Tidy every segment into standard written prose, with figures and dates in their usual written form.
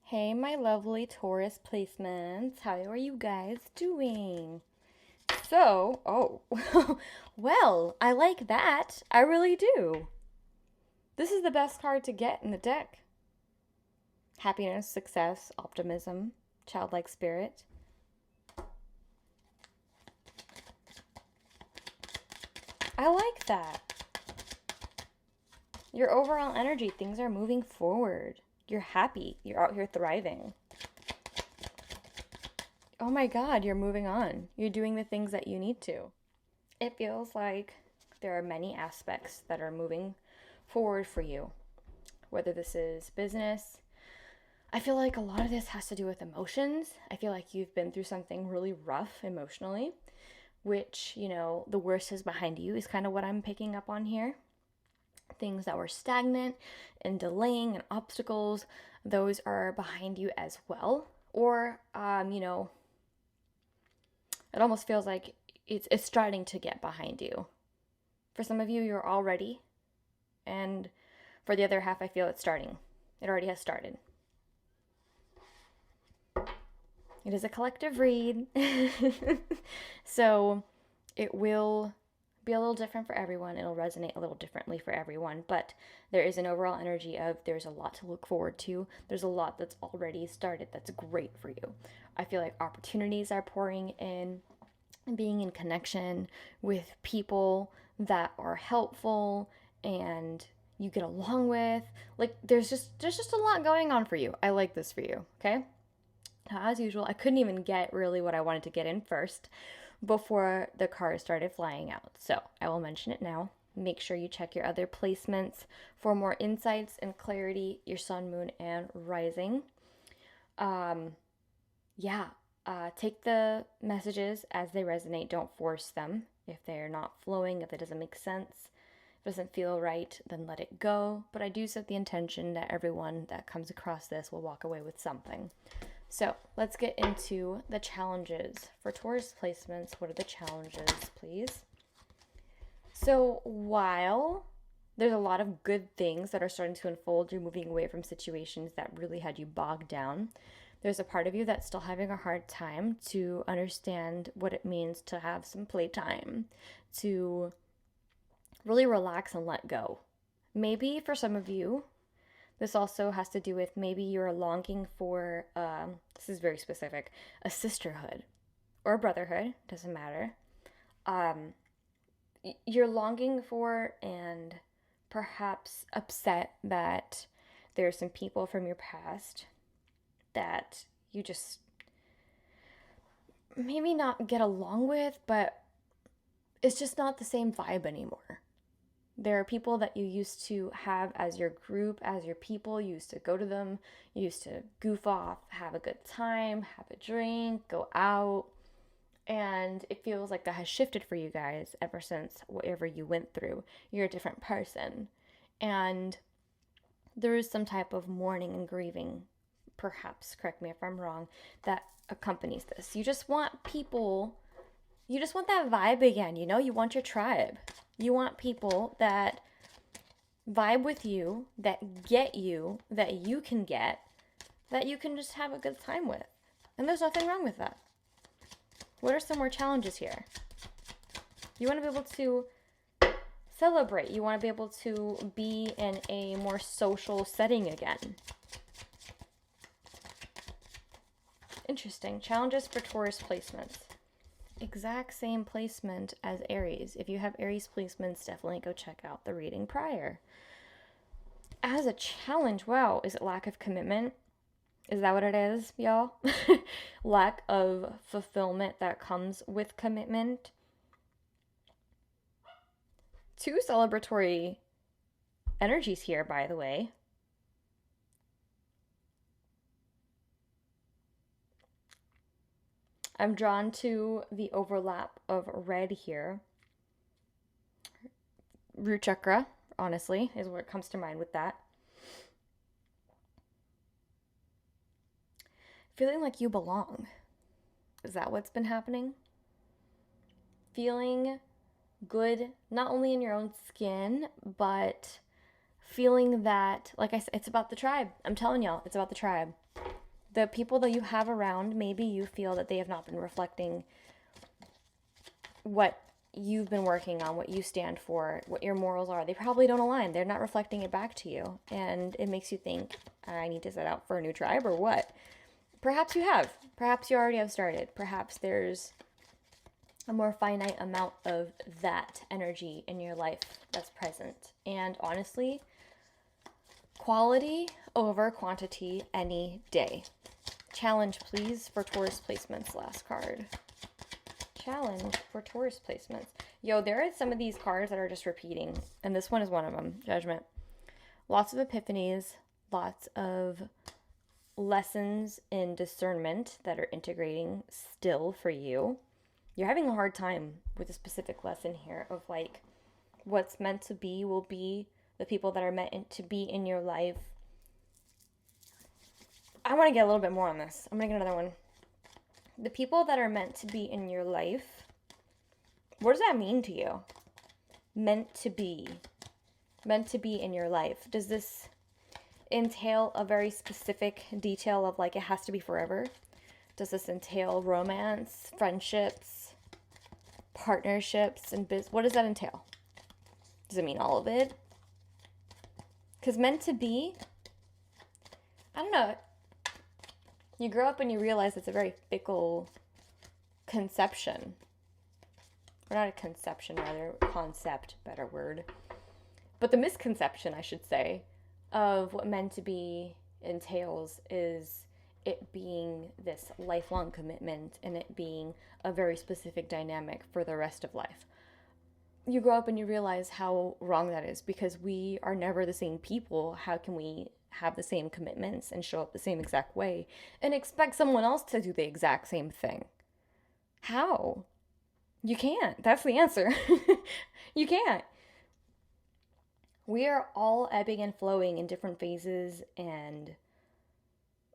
Hey, my lovely Taurus placements. How are you guys doing? Well, I like that. I really do. This is the best card to get in the deck. Happiness, success, optimism, childlike spirit. I like that. Your overall energy, things are moving forward. You're happy. You're out here thriving. Oh my God, you're moving on. You're doing the things that you need to. It feels like there are many aspects that are moving forward for you, whether this is business. I feel like a lot of this has to do with emotions. I feel like you've been through something really rough emotionally, which, the worst is behind you, is kind of what I'm picking up on here. Things that were stagnant and delaying and obstacles, those are behind you as well. Or, it almost feels like it's starting to get behind you. For some of you, you're all ready. And for the other half, I feel it's starting. It already has started. It is a collective read. So it will be a little different for everyone. It'll resonate a little differently for everyone. But there is an overall energy of there's a lot to look forward to. There's a lot that's already started that's great for you. I feel like opportunities are pouring in. Being in connection with people that are helpful and you get along with. Like there's just a lot going on for you. I like this for you, okay? As usual, I couldn't even get really what I wanted to get in first before the cards started flying out. So I will mention it now. Make sure you check your other placements for more insights and clarity, your sun, moon, and rising. Take the messages as they resonate. Don't force them. If they're not flowing, if it doesn't make sense, if it doesn't feel right, then let it go. But I do set the intention that everyone that comes across this will walk away with something. So let's get into the challenges for Taurus placements. What are the challenges, please? So while there's a lot of good things that are starting to unfold, you're moving away from situations that really had you bogged down. There's a part of you that's still having a hard time to understand what it means to have some playtime, to really relax and let go. Maybe for some of you, this also has to do with maybe you're longing for, this is very specific, a sisterhood or a brotherhood, doesn't matter. You're longing for and perhaps upset that there's some people from your past that you just maybe not get along with, but it's just not the same vibe anymore. There are people that you used to have as your group, as your people. You used to go to them, you used to goof off, have a good time, have a drink, go out. And it feels like that has shifted for you guys ever since whatever you went through. You're a different person. And there is some type of mourning and grieving, perhaps, correct me if I'm wrong, that accompanies this. You just want people, you just want that vibe again, you want your tribe. You want people that vibe with you, that get you, that you can get, that you can just have a good time with. And there's nothing wrong with that. What are some more challenges here? You want to be able to celebrate. You want to be able to be in a more social setting again. Interesting. Challenges for Taurus placements. Exact same placement as Aries. If you have Aries placements, definitely go check out the reading prior. As a challenge, wow, is it lack of commitment? Is that what it is, y'all? Lack of fulfillment that comes with commitment. Two celebratory energies here, by the way. I'm drawn to the overlap of red here. Root chakra, honestly, is what comes to mind with that. Feeling like you belong. Is that what's been happening? Feeling good, not only in your own skin, but feeling that, like I said, it's about the tribe. I'm telling y'all, it's about the tribe. The people that you have around, maybe you feel that they have not been reflecting what you've been working on, what you stand for, what your morals are. They probably don't align. They're not reflecting it back to you. And it makes you think, I need to set out for a new tribe or what? Perhaps you have. Perhaps you already have started. Perhaps there's a more finite amount of that energy in your life that's present. And honestly, quality over quantity any day. Challenge, please, for Taurus placements. Last card. Challenge for Taurus placements. Yo, there are some of these cards that are just repeating, and this one is one of them. Judgment. Lots of epiphanies, lots of lessons in discernment that are integrating still for you. You're having a hard time with a specific lesson here of like what's meant to be will be, the people that are meant to be in your life. I want to get a little bit more on this. I'm going to get another one. The people that are meant to be in your life, what does that mean to you? Meant to be in your life. Does this entail a very specific detail of like it has to be forever? Does this entail romance, friendships, partnerships, and business? What does that entail? Does it mean all of it? Because meant to be, I don't know. You grow up and you realize it's a very fickle conception. Or not a conception, rather, concept, better word. But the misconception, I should say, of what meant to be entails is it being this lifelong commitment and it being a very specific dynamic for the rest of life. You grow up and you realize how wrong that is because we are never the same people. How can we have the same commitments and show up the same exact way and expect someone else to do the exact same thing? How? You can't. That's the answer. You can't. We are all ebbing and flowing in different phases and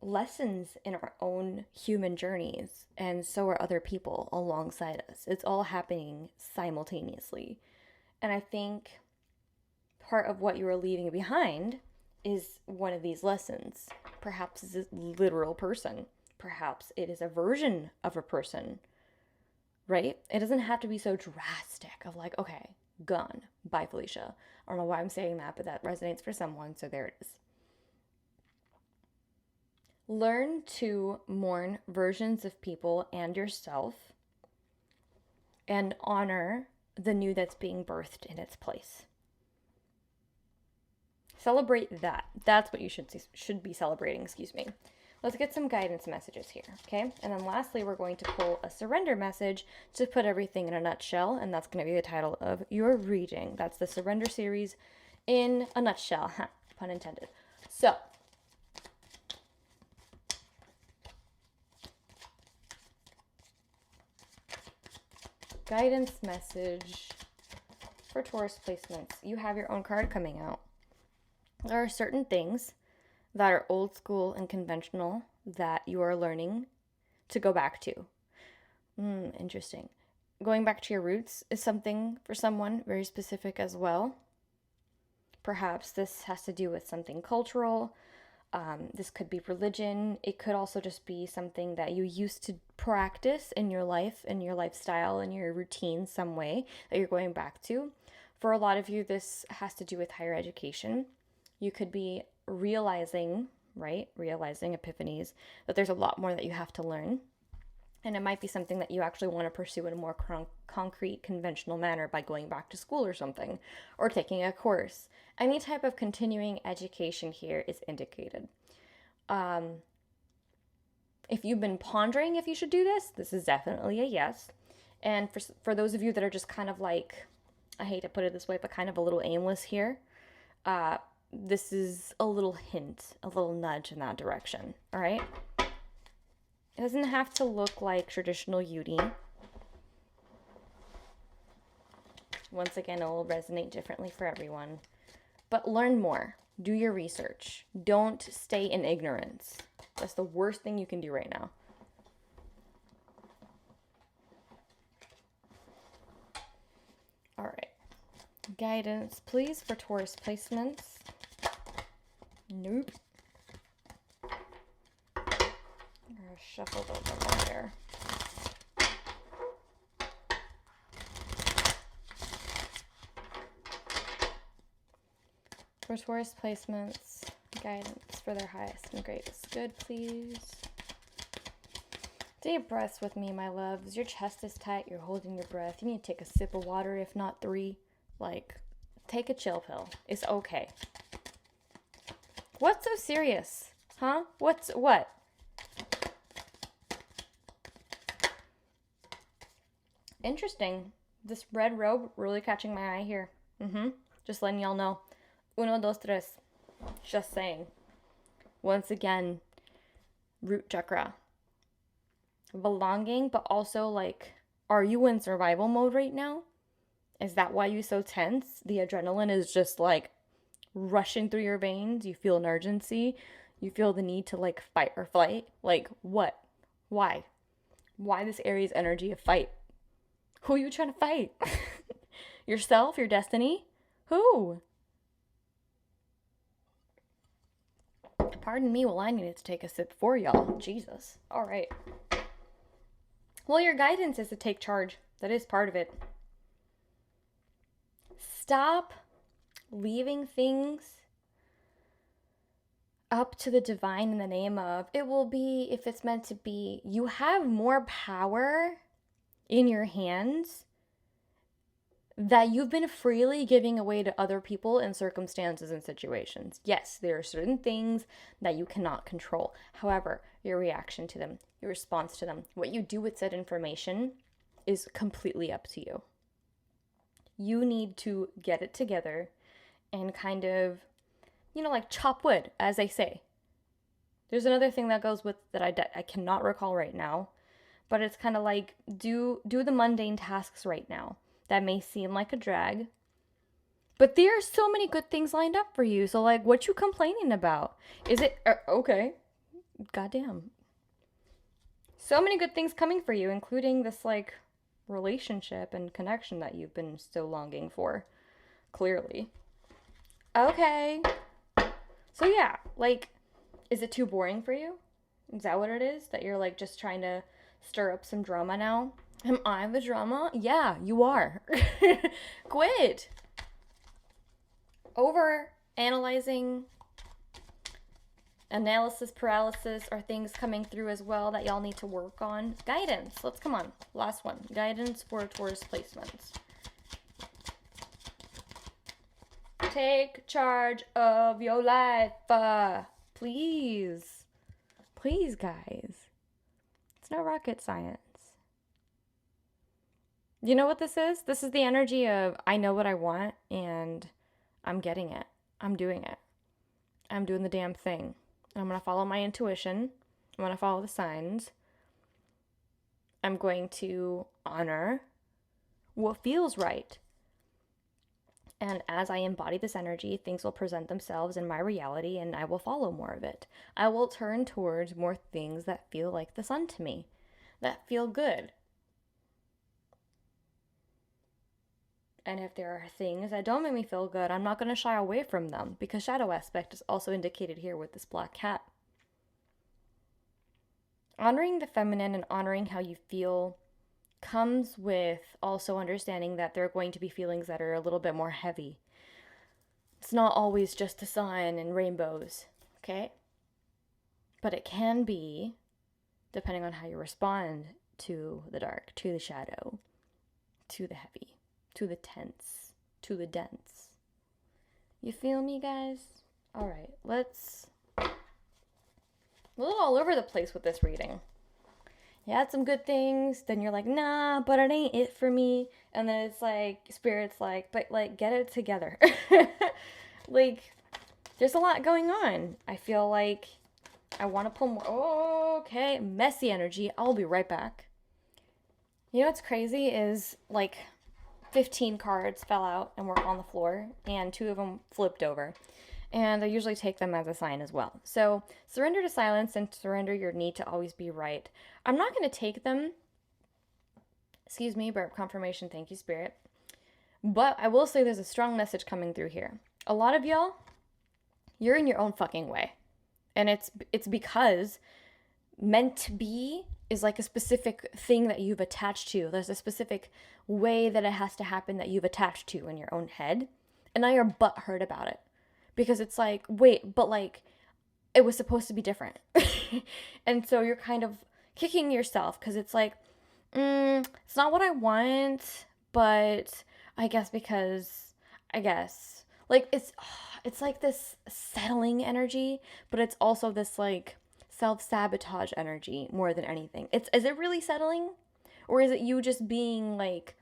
lessons in our own human journeys, and so are other people alongside us. It's all happening simultaneously. And I think part of what you are leaving behind is one of these lessons. Perhaps it's a literal person. Perhaps it is a version of a person, right? It doesn't have to be so drastic of like, okay, gone. Bye, Felicia. I don't know why I'm saying that, but that resonates for someone, so there it is. Learn to mourn versions of people and yourself and honor the new that's being birthed in its place. Celebrate that. That's what you should be celebrating, excuse me. Let's get some guidance messages here, okay? And then lastly, we're going to pull a surrender message to put everything in a nutshell, and that's going to be the title of your reading. That's the surrender series in a nutshell, pun intended. So, guidance message for Taurus placements. You have your own card coming out. There are certain things that are old school and conventional that you are learning to go back to. Interesting. Going back to your roots is something for someone very specific as well. Perhaps this has to do with something cultural. This could be religion. It could also just be something that you used to practice in your life, in your lifestyle, in your routine, some way that you're going back to. For a lot of you, this has to do with higher education. You could be realizing epiphanies, that there's a lot more that you have to learn. And it might be something that you actually want to pursue in a more concrete, conventional manner by going back to school or something, or taking a course. Any type of continuing education here is indicated. If you've been pondering if you should do this, this is definitely a yes. And for those of you that are just kind of like, I hate to put it this way, but kind of a little aimless here, this is a little hint, a little nudge in that direction, all right? It doesn't have to look like traditional uni. Once again, it will resonate differently for everyone. But learn more. Do your research. Don't stay in ignorance. That's the worst thing you can do right now. All right. Guidance, please, for Taurus placements. Nope. Shuffle those over there. For Taurus placements, guidance for their highest and greatest good, please. Deep breaths with me, my loves. Your chest is tight. You're holding your breath. You need to take a sip of water, if not 3. Like, take a chill pill. It's okay. What's so serious? Huh? What? Interesting. This red robe really catching my eye here. Just letting y'all know. 1, 2, 3. Just saying. Once again, root chakra. Belonging, but also like, are you in survival mode right now? Is that why you're so tense? The adrenaline is just like rushing through your veins. You feel an urgency. You feel the need to like fight or flight. Like what? Why? Why this Aries energy of fight? Who are you trying to fight? Yourself? Your destiny? Who? Pardon me while I needed to take a sip for y'all. Jesus. All right. Well, your guidance is to take charge. That is part of it. Stop leaving things up to the divine in the name of, it will be if it's meant to be. You have more power in your hands that you've been freely giving away to other people in circumstances and situations. Yes, there are certain things that you cannot control. However, your reaction to them, your response to them, what you do with said information is completely up to you. You need to get it together and kind of, like chop wood, as they say. There's another thing that goes with that I cannot recall right now, but it's kind of like do the mundane tasks right now. That may seem like a drag, but there are so many good things lined up for you. So like, what you complaining about? Is it okay? Goddamn. So many good things coming for you, including this like relationship and connection that you've been so longing for. Clearly. Okay. So yeah, like, is it too boring for you? Is that what it is? That you're like just trying to stir up some drama now? Am I the drama? Yeah, you are. Quit. Over analyzing, analysis paralysis are things coming through as well that y'all need to work on. Guidance. Let's come on. Last one. Guidance for Taurus placements. Take charge of your life. Please. Please, guys. It's no rocket science. You know what this is? This is the energy of, I know what I want and I'm getting it. I'm doing it. I'm doing the damn thing. I'm going to follow my intuition. I'm going to follow the signs. I'm going to honor what feels right. And as I embody this energy, things will present themselves in my reality and I will follow more of it. I will turn towards more things that feel like the sun to me, that feel good. And if there are things that don't make me feel good, I'm not going to shy away from them, because shadow aspect is also indicated here with this black cat. Honoring the feminine and honoring how you feel comes with also understanding that there are going to be feelings that are a little bit more heavy. It's not always just the sun and rainbows, okay? But it can be, depending on how you respond to the dark, to the shadow, to the heavy, to the tense, to the dense. You feel me, guys? All right, let's... I'm a little all over the place with this reading. You had some good things, then you're like, nah, but it ain't it for me. And then it's like, Spirit's like, but like, get it together. Like, there's a lot going on. I feel like I want to pull more. Oh, okay, messy energy. I'll be right back. You know what's crazy is, like, 15 cards fell out and were on the floor, and 2 of them flipped over. And I usually take them as a sign as well. So surrender to silence and surrender your need to always be right. I'm not going to take them. Excuse me, burp confirmation. Thank you, Spirit. But I will say there's a strong message coming through here. A lot of y'all, you're in your own fucking way. And it's because meant to be is like a specific thing that you've attached to. There's a specific way that it has to happen that you've attached to in your own head. And now you're butthurt about it. Because it's like, wait, but like, it was supposed to be different. And so you're kind of kicking yourself because it's like, it's not what I want, but I guess because, I guess. Like, it's like this settling energy, but it's also this like self-sabotage energy more than anything. Is it really settling? Or is it you just being like,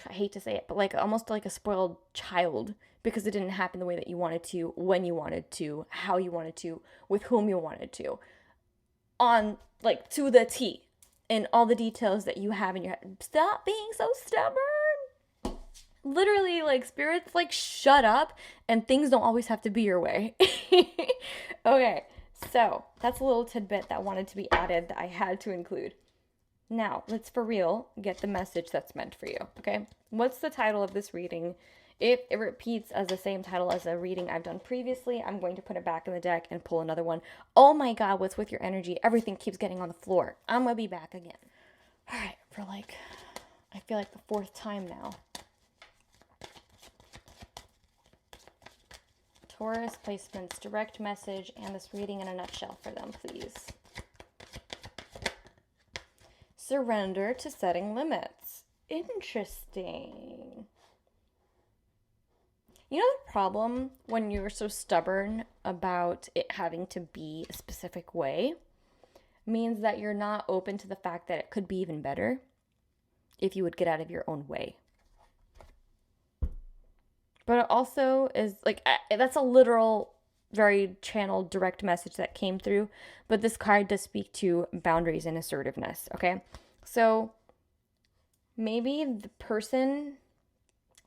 I hate to say it, but like almost like a spoiled child because it didn't happen the way that you wanted to, when you wanted to, how you wanted to, with whom you wanted to, on like to the T, and all the details that you have in your head. Stop being so stubborn. Literally, like, spirits like shut up, and things don't always have to be your way. Okay, so that's a little tidbit that wanted to be added that I had to include. Now, let's for real get the message that's meant for you, okay? What's the title of this reading? If it repeats as the same title as a reading I've done previously, I'm going to put it back in the deck and pull another one. Oh my God, what's with your energy? Everything keeps getting on the floor. I'm going to be back again. All right, for like, I feel like the fourth time now. Taurus placements, direct message, and this reading in a nutshell for them, please. Surrender to setting limits. Interesting. You know the problem when you're so stubborn about it having to be a specific way means that you're not open to the fact that it could be even better if you would get out of your own way. But it also is like, that's a literal, very channeled direct message that came through. But this card does speak to boundaries and assertiveness, okay? So maybe the person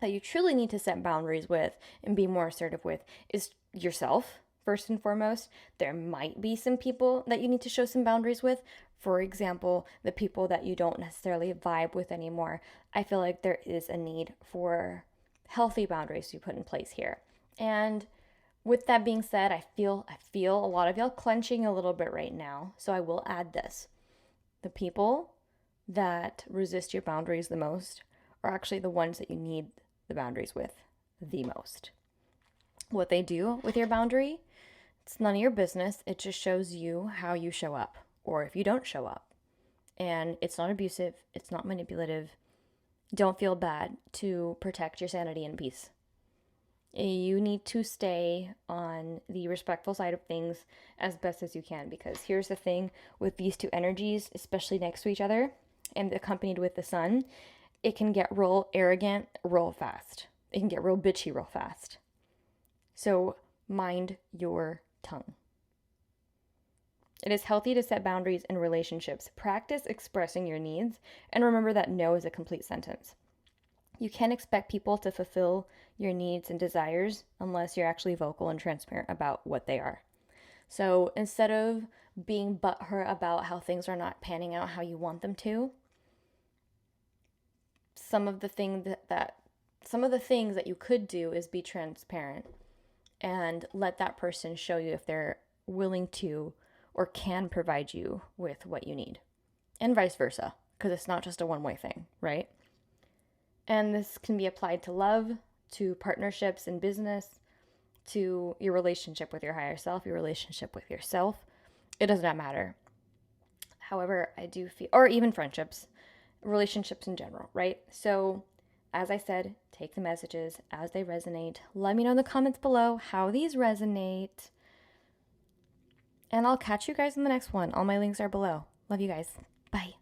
that you truly need to set boundaries with and be more assertive with is yourself, first and foremost. There might be some people that you need to show some boundaries with. For example, the people that you don't necessarily vibe with anymore. I feel like there is a need for healthy boundaries to be put in place here. And with that being said, I feel a lot of y'all clenching a little bit right now. So I will add this. The people that resist your boundaries the most are actually the ones that you need the boundaries with the most. What they do with your boundary, it's none of your business. It just shows you how you show up, or if you don't show up. And it's not abusive. It's not manipulative. Don't feel bad to protect your sanity and peace. You need to stay on the respectful side of things as best as you can, because here's the thing with these two energies, especially next to each other and accompanied with the sun, it can get real arrogant real fast. It can get real bitchy real fast. So mind your tongue. It is healthy to set boundaries in relationships. Practice expressing your needs, and remember that no is a complete sentence. You can't expect people to fulfill your needs and desires unless you're actually vocal and transparent about what they are. So instead of being butthurt about how things are not panning out how you want them to, some of the things that you could do is be transparent and let that person show you if they're willing to or can provide you with what you need, and vice versa, because it's not just a one-way thing, right? And this can be applied to love, to partnerships in business, to your relationship with your higher self, your relationship with yourself. It does not matter. However, I do feel, or even friendships, relationships in general, right? So, as I said, take the messages as they resonate. Let me know in the comments below how these resonate. And I'll catch you guys in the next one. All my links are below. Love you guys. Bye.